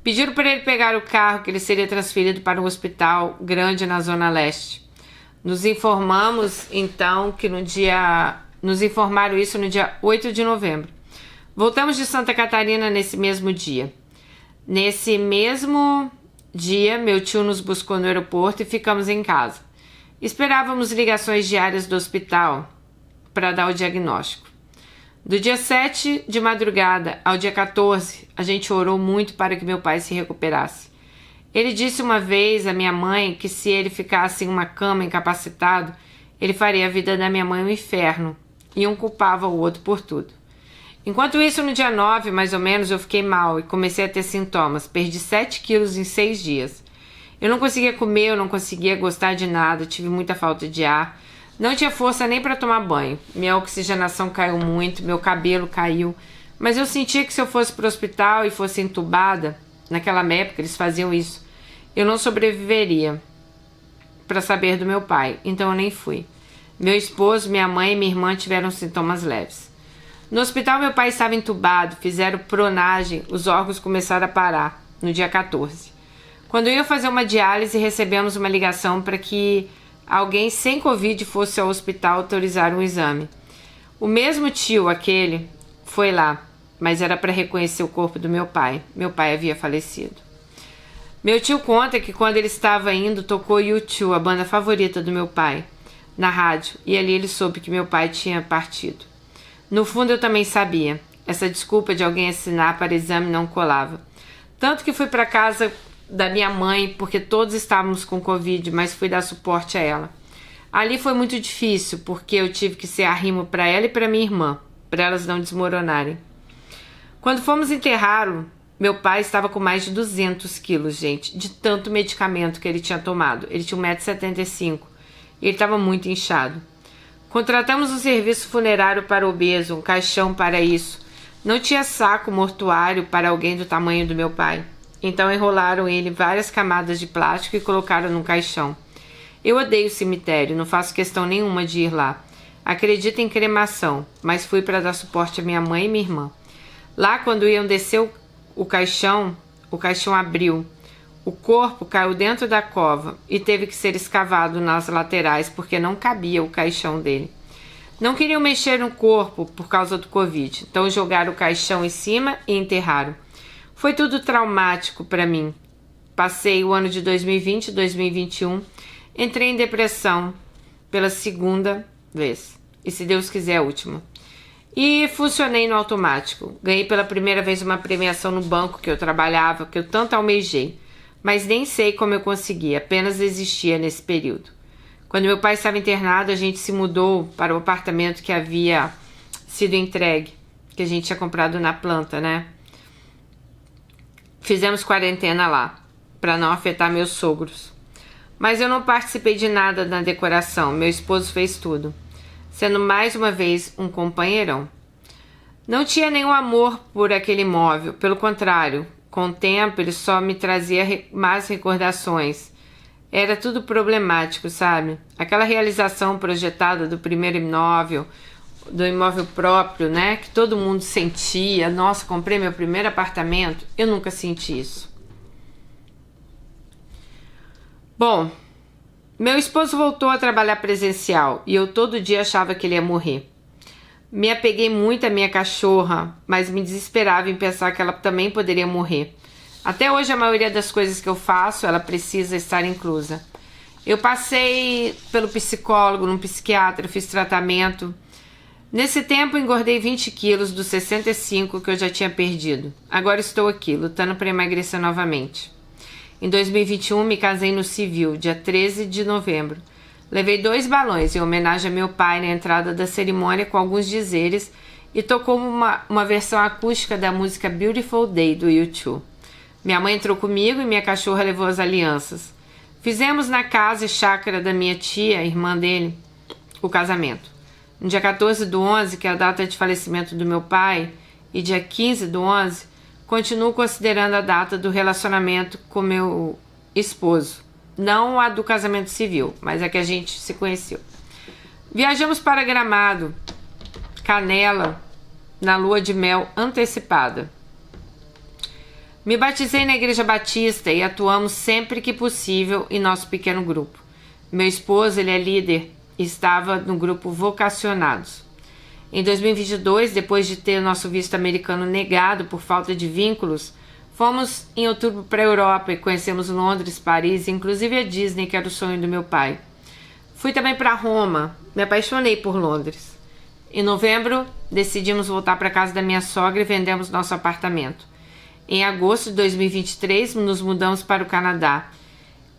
Pediram para ele pegar o carro, que ele seria transferido para um hospital grande na Zona Leste. Nos informamos, então, que nos informaram isso no dia 8 de novembro. Voltamos de Santa Catarina nesse mesmo dia. Nesse mesmo dia, meu tio nos buscou no aeroporto e ficamos em casa. Esperávamos ligações diárias do hospital para dar o diagnóstico. Do dia 7 de madrugada ao dia 14, a gente orou muito para que meu pai se recuperasse. Ele disse uma vez à minha mãe que se ele ficasse em uma cama incapacitado, ele faria a vida da minha mãe um inferno, e um culpava o outro por tudo. Enquanto isso, no dia 9, mais ou menos, eu fiquei mal e comecei a ter sintomas. Perdi 7 quilos em 6 dias. Eu não conseguia comer, eu não conseguia gostar de nada, tive muita falta de ar. Não tinha força nem para tomar banho. Minha oxigenação caiu muito, meu cabelo caiu. Mas eu sentia que se eu fosse para o hospital e fosse entubada, naquela época eles faziam isso, eu não sobreviveria para saber do meu pai. Então eu nem fui. Meu esposo, minha mãe e minha irmã tiveram sintomas leves. No hospital, meu pai estava entubado, fizeram pronagem, os órgãos começaram a parar, no dia 14. Quando eu ia fazer uma diálise, recebemos uma ligação para que alguém sem Covid fosse ao hospital autorizar um exame. O mesmo tio, aquele, foi lá, mas era para reconhecer o corpo do meu pai. Meu pai havia falecido. Meu tio conta que quando ele estava indo, tocou U2, a banda favorita do meu pai, na rádio, e ali ele soube que meu pai tinha partido. No fundo eu também sabia. Essa desculpa de alguém assinar para exame não colava. Tanto que fui para casa da minha mãe, porque todos estávamos com Covid, mas fui dar suporte a ela. Ali foi muito difícil, porque eu tive que ser arrimo para ela e para minha irmã, para elas não desmoronarem. Quando fomos enterrá-lo, meu pai estava com mais de 200 quilos, gente, de tanto medicamento que ele tinha tomado. Ele tinha 1,75 m e ele estava muito inchado. Contratamos um serviço funerário para obeso, um caixão para isso. Não tinha saco mortuário para alguém do tamanho do meu pai. Então enrolaram ele em várias camadas de plástico e colocaram num caixão. Eu odeio o cemitério, não faço questão nenhuma de ir lá. Acredito em cremação, mas fui para dar suporte à minha mãe e minha irmã. Lá, quando iam descer o caixão abriu. O corpo caiu dentro da cova e teve que ser escavado nas laterais porque não cabia o caixão dele. Não queriam mexer no corpo por causa do Covid, então jogaram o caixão em cima e enterraram. Foi tudo traumático para mim. Passei o ano de 2020 e 2021, entrei em depressão pela segunda vez, e se Deus quiser a última. E funcionei no automático. Ganhei pela primeira vez uma premiação no banco que eu trabalhava, que eu tanto almejei, mas nem sei como eu consegui, apenas existia nesse período. Quando meu pai estava internado, a gente se mudou para o apartamento que havia sido entregue, que a gente tinha comprado na planta, né? Fizemos quarentena lá, para não afetar meus sogros. Mas eu não participei de nada na decoração, meu esposo fez tudo, sendo mais uma vez um companheirão. Não tinha nenhum amor por aquele imóvel, pelo contrário, com o tempo ele só me trazia más recordações. Era tudo problemático, sabe? Aquela realização projetada do primeiro imóvel, do imóvel próprio, né? Que todo mundo sentia. Nossa, comprei meu primeiro apartamento. Eu nunca senti isso. Bom, meu esposo voltou a trabalhar presencial e eu todo dia achava que ele ia morrer. Me apeguei muito à minha cachorra, mas me desesperava em pensar que ela também poderia morrer. Até hoje a maioria das coisas que eu faço, ela precisa estar inclusa. Eu passei pelo psicólogo, num psiquiatra, fiz tratamento. Nesse tempo engordei 20 quilos dos 65 que eu já tinha perdido. Agora estou aqui, lutando para emagrecer novamente. Em 2021 me casei no civil, dia 13 de novembro. Levei 2 balões em homenagem a meu pai na entrada da cerimônia com alguns dizeres e tocou uma versão acústica da música Beautiful Day do U2. Minha mãe entrou comigo e minha cachorra levou as alianças. Fizemos na casa e chácara da minha tia, irmã dele, o casamento. No dia 14 do 11, que é a data de falecimento do meu pai, e dia 15 do 11, continuo considerando a data do relacionamento com meu esposo. Não a do casamento civil, mas a que a gente se conheceu. Viajamos para Gramado, Canela, na lua de mel antecipada. Me batizei na Igreja Batista e atuamos sempre que possível em nosso pequeno grupo. Meu esposo, ele é líder e estava no grupo Vocacionados. Em 2022, depois de ter nosso visto americano negado por falta de vínculos, fomos em outubro para a Europa e conhecemos Londres, Paris, inclusive a Disney, que era o sonho do meu pai. Fui também para Roma, me apaixonei por Londres. Em novembro, decidimos voltar para a casa da minha sogra e vendemos nosso apartamento. Em agosto de 2023, nos mudamos para o Canadá,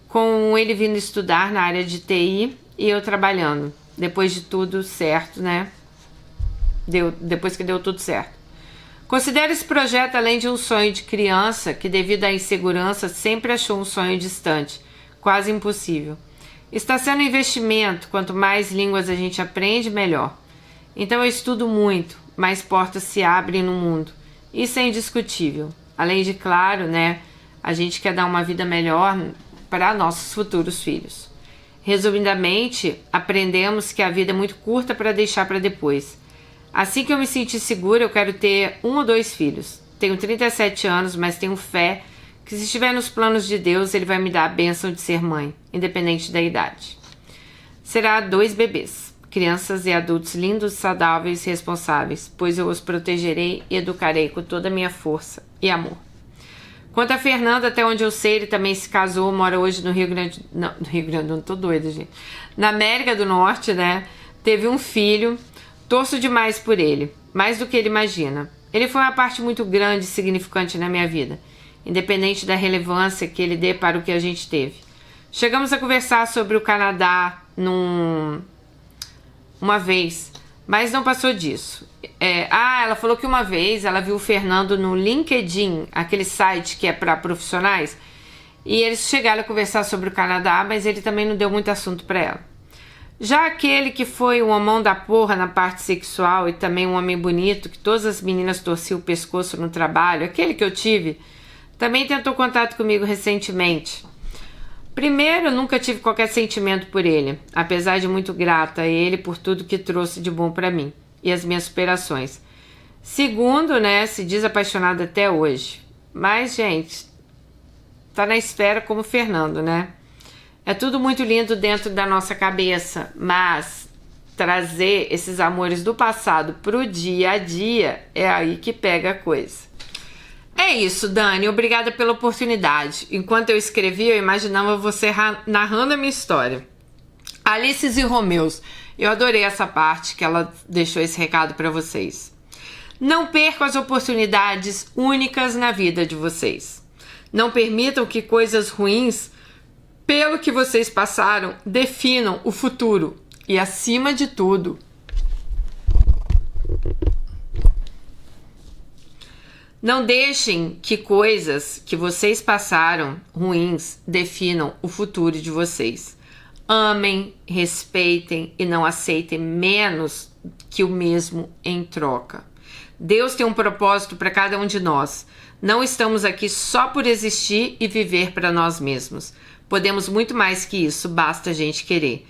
com ele vindo estudar na área de TI e eu trabalhando. Depois de tudo certo, né? Depois que deu tudo certo. Considero esse projeto além de um sonho de criança, que devido à insegurança sempre achou um sonho distante, quase impossível. Está sendo um investimento, quanto mais línguas a gente aprende, melhor. Então eu estudo muito, mais portas se abrem no mundo. Isso é indiscutível. Além de, claro, né, a gente quer dar uma vida melhor para nossos futuros filhos. Resumidamente, aprendemos que a vida é muito curta para deixar para depois. Assim que eu me sentir segura, eu quero ter 1 ou 2 filhos. Tenho 37 anos, mas tenho fé que se estiver nos planos de Deus, Ele vai me dar a bênção de ser mãe, independente da idade. Será 2 bebês, crianças e adultos lindos, saudáveis e responsáveis, pois eu os protegerei e educarei com toda a minha força e amor. Quanto a Fernando, até onde eu sei, ele também se casou, mora hoje no Rio Grande... Não, no Rio Grande, não tô doida, gente. Na América do Norte, né? Teve um filho, torço demais por ele, mais do que ele imagina. Ele foi uma parte muito grande e significante na minha vida, independente da relevância que ele dê para o que a gente teve. Chegamos a conversar sobre o Canadá uma vez, mas não passou disso. Ela falou que uma vez ela viu o Fernando no LinkedIn, aquele site que é para profissionais, e eles chegaram a conversar sobre o Canadá, mas ele também não deu muito assunto para ela. Já aquele que foi um homão da porra na parte sexual e também um homem bonito, que todas as meninas torciam o pescoço no trabalho, aquele que eu tive, também tentou contato comigo recentemente. Primeiro, eu nunca tive qualquer sentimento por ele, apesar de muito grata a ele por tudo que trouxe de bom para mim e as minhas superações. Segundo, né, se diz apaixonada até hoje. Mas, gente, tá na esfera como o Fernando, né? É tudo muito lindo dentro da nossa cabeça, mas trazer esses amores do passado pro dia a dia é aí que pega a coisa. É isso, Dani. Obrigada pela oportunidade. Enquanto eu escrevia, eu imaginava você narrando a minha história. Alices e Romeus. Eu adorei essa parte que ela deixou esse recado para vocês. Não percam as oportunidades únicas na vida de vocês. Não permitam que coisas ruins, pelo que vocês passaram, definam o futuro. E, acima de tudo, não deixem que coisas que vocês passaram ruins definam o futuro de vocês. Amem, respeitem e não aceitem menos que o mesmo em troca. Deus tem um propósito para cada um de nós. Não estamos aqui só por existir e viver para nós mesmos. Podemos muito mais que isso, basta a gente querer.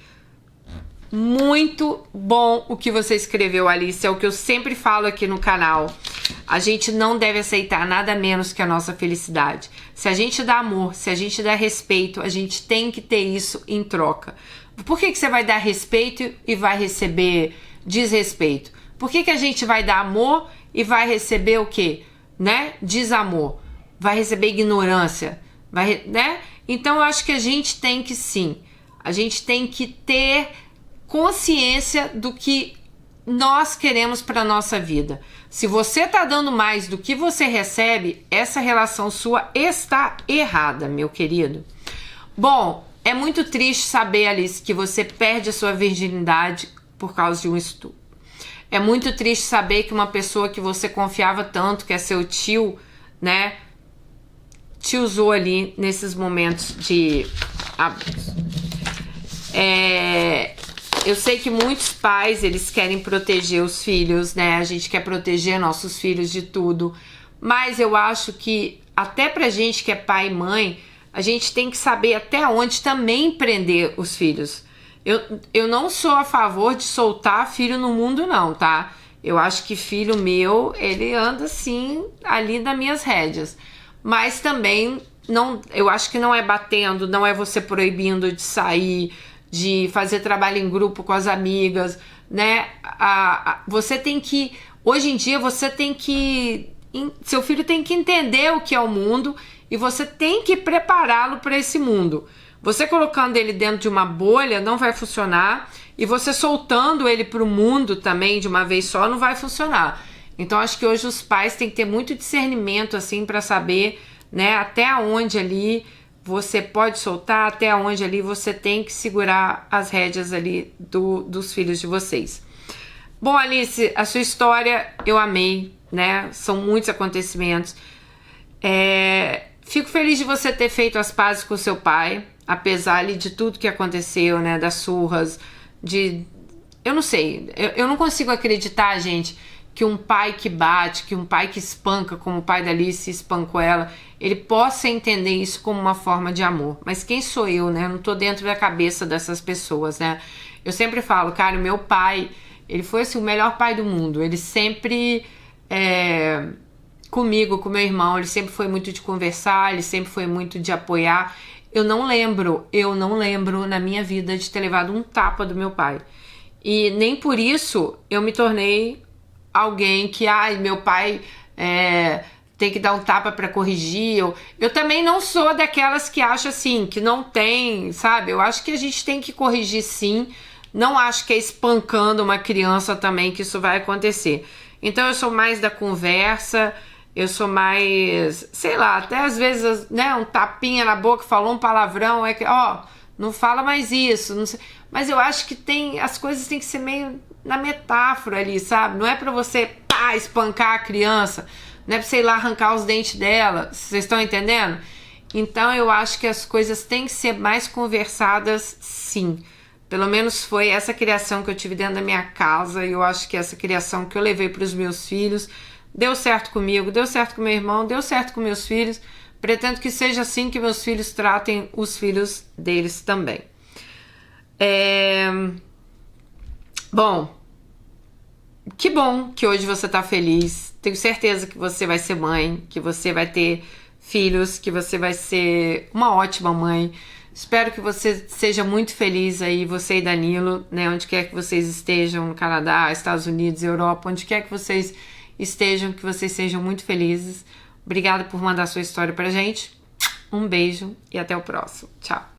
Muito bom o que você escreveu, Alice, é o que eu sempre falo aqui no canal. A gente não deve aceitar nada menos que a nossa felicidade. Se a gente dá amor, se a gente dá respeito, a gente tem que ter isso em troca. Por que você vai dar respeito e vai receber desrespeito? Por que a gente vai dar amor e vai receber o quê? Né? Desamor. Vai receber ignorância. Né? Então eu acho que a gente tem que sim. A gente tem que ter consciência do que nós queremos para a nossa vida. Se você está dando mais do que você recebe, essa relação sua está errada, meu querido. Bom, é muito triste saber, Alice, que você perde a sua virginidade por causa de um estupro. É muito triste saber que uma pessoa que você confiava tanto, que é seu tio, né, te usou ali nesses momentos de abuso. Eu sei que muitos pais, eles querem proteger os filhos, né? A gente quer proteger nossos filhos de tudo. Mas eu acho que até pra gente que é pai e mãe, a gente tem que saber até onde também prender os filhos. Eu não sou a favor de soltar filho no mundo não, tá? Eu acho que filho meu, ele anda assim, ali nas minhas rédeas. Mas também, não, eu acho que não é batendo, não é você proibindo de sair, de fazer trabalho em grupo com as amigas, né? Você tem que, hoje em dia, você tem que, seu filho tem que entender o que é o mundo e você tem que prepará-lo para esse mundo. Você colocando ele dentro de uma bolha não vai funcionar e você soltando ele para o mundo também de uma vez só não vai funcionar. Então acho que hoje os pais têm que ter muito discernimento assim para saber, né, até onde ali você pode soltar, até onde ali você tem que segurar as rédeas ali dos filhos de vocês. Bom, Alice, a sua história eu amei, né? São muitos acontecimentos. Fico feliz de você ter feito as pazes com seu pai, apesar ali de tudo que aconteceu, né? Das surras, eu não sei, eu não consigo acreditar, gente, que um pai que bate, que um pai que espanca, como o pai da Alice espancou ela, ele possa entender isso como uma forma de amor. Mas quem sou eu, né? Eu não tô dentro da cabeça dessas pessoas, né? Eu sempre falo, cara, o meu pai, ele foi assim, o melhor pai do mundo. Ele sempre, comigo, com meu irmão, ele sempre foi muito de conversar, ele sempre foi muito de apoiar. Eu não lembro na minha vida de ter levado um tapa do meu pai. E nem por isso eu me tornei alguém que, meu pai tem que dar um tapa para corrigir. Eu também não sou daquelas que acham assim, que não tem, sabe? Eu acho que a gente tem que corrigir sim. Não acho que é espancando uma criança também que isso vai acontecer. Então eu sou mais da conversa, eu sou mais, sei lá, até às vezes, né, um tapinha na boca, falou um palavrão, não fala mais isso, não sei. Mas eu acho que as coisas têm que ser meio na metáfora ali, sabe? Não é pra você, espancar a criança, não é pra você ir lá arrancar os dentes dela, vocês estão entendendo? Então eu acho que as coisas têm que ser mais conversadas, sim. Pelo menos foi essa criação que eu tive dentro da minha casa, e eu acho que essa criação que eu levei para os meus filhos deu certo comigo, deu certo com meu irmão, deu certo com meus filhos, Pretendo que seja assim que meus filhos tratem os filhos deles também. Bom, que bom que hoje você tá feliz. Tenho certeza que você vai ser mãe, que você vai ter filhos, que você vai ser uma ótima mãe. Espero que você seja muito feliz aí, você e Danilo, né? Onde quer que vocês estejam, no Canadá, Estados Unidos, Europa, onde quer que vocês estejam, que vocês sejam muito felizes. Obrigada por mandar sua história pra gente. Um beijo e até o próximo. Tchau.